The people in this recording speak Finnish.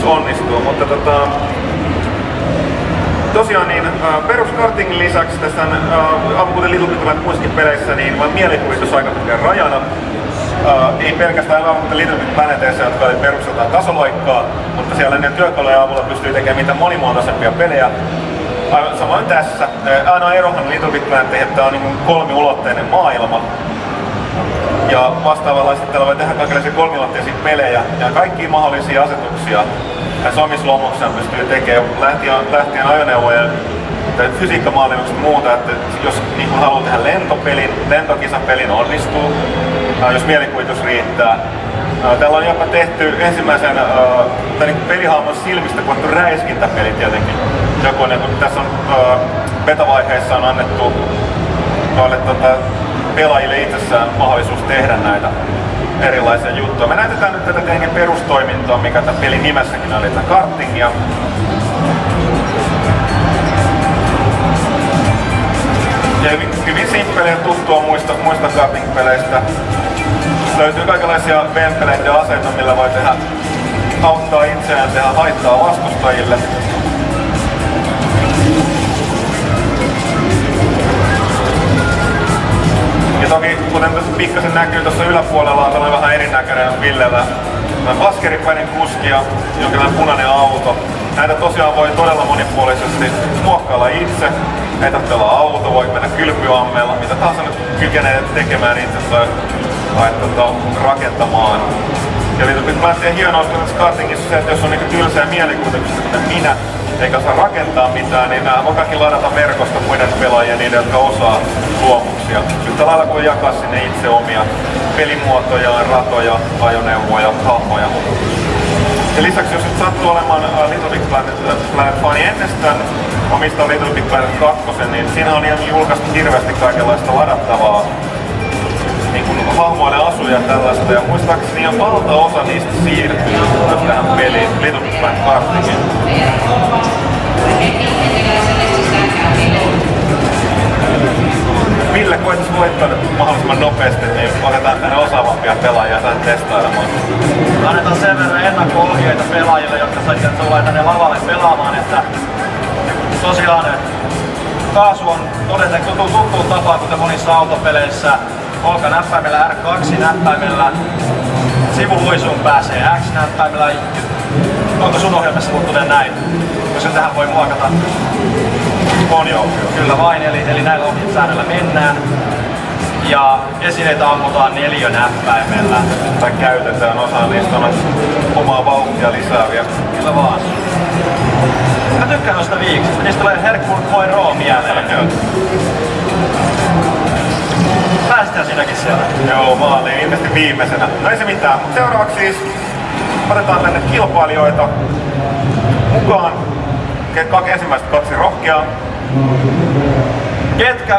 yksi onnistuu, mutta tosiaan niin peruskartingin lisäksi tässä aivan kuten Little Big Planet muissakin peleissä, niin vain mielikuvitus aika pitkään rajana. Ei pelkästään aivan kuten Little Big Planeteissa, jotka oli perusteltaan tasoloikkaa, mutta siellä ne työkalujen avulla pystyy tekemään mitä monimuotoisempia pelejä. Aivan samoin tässä. Ainoa erohan Little Big Planet, että tämä on niin kolmiulotteinen maailma. Ja vastaavanlaisesti täällä voi tehdä kaikenlaisia kolmiulotteisia pelejä ja kaikkia mahdollisia asetuksia. Näissä omissa lomuksissa pystyy tekemään lähtien ajoneuvojen tai fysiikkamaailmasta muuta, että jos niin haluaa tehdä lentokisapelin onnistuu, jos mielikuvitus riittää. Täällä on jopa tehty ensimmäisen pelihahmon silmistä kuvattu räiskintäpeli tietenkin. Tässä on beta-vaiheessa on annettu noille pelaajille itsessään mahdollisuus tehdä näitä erilaisia juttuja. Me näytetään nyt tätä tietenkin perustoimintoa, mikä tämän pelin nimessäkin oli, tätä kartingia. Ja hyvin simppeliä tuttua muista karting-peleistä. Löytyy kaikenlaisia vempeleitä ja aseita, millä voi auttaa itseään tehdä haittaa vastustajille. Ja toki, kuten tässä pikkasen näkyy tuossa yläpuolella, on tällainen vähän erinäköinen Villellä baskeripäinen kuski ja jonkinlainen punainen auto. Näitä tosiaan voi todella monipuolisesti muokkailla itse. Ei tarvitse olla auto, voi mennä kylpyammella, mitä tahansa nyt kykenee tekemään itse tai rakentamaan. Ja Little Big Planetin hienoa tässä kartingissa se, että jos on niinku tylsää mielikuvituksesta kuten minä, eikä osaa rakentaa mitään, niin nämä voi kaikki ladata verkosta muiden pelaajien, niiden jotka osaa luomuksia. Yhtä lailla kuin jakaa sinne itse omia pelimuotoja, ratoja, ajoneuvoja, hahmoja. Ja lisäksi jos nyt sattuu olemaan Little Big Planet fani ennestään omista Little Big Planet 2, niin siinä on ihan julkaistu hirveästi kaikenlaista ladattavaa niin kuin hahmoille asuja tällaista, ja muistaakseni ihan valtaosa niistä siirtyy tähän peliin, Little Big Planet kartingin. Ville koitais voittaa nyt mahdollisimman nopeasti, niin otetaan tänne osaavampia pelaajia tähän testailemaan. Annetaan sen verran ennakko-ohjeita pelaajille, jotka tulee tänne lavalle pelaamaan, että tosiaan kaasu on todennäköisesti tuttuun tapaan, kuten monissa autopeleissä. Olkanäppäimellä R2-näppäimellä, sivuhuisuun pääsee X-näppäimellä. Onko sun ohjelmassa muuttuneen näin? Koska tähän voi muokata. On joo, kyllä vain, eli näillä ohjesäännöillä mennään. Ja esineitä ammutaan 4 näppäimellä. Tai käytetään, osa niistä on omaa vauhtia lisääviä. Kyllä vaan. Mä tykkään noista viiksistä, niistä tulee herkkuun Poirot mieleen. Päästään sinäkin siellä. Joo, mä olin ilmeisesti viimeisenä. No ei se mitään. Seuraavaksi siis otetaan tänne kilpailijoita mukaan. Ensimmäiset 2 rohkeaa. Ketkä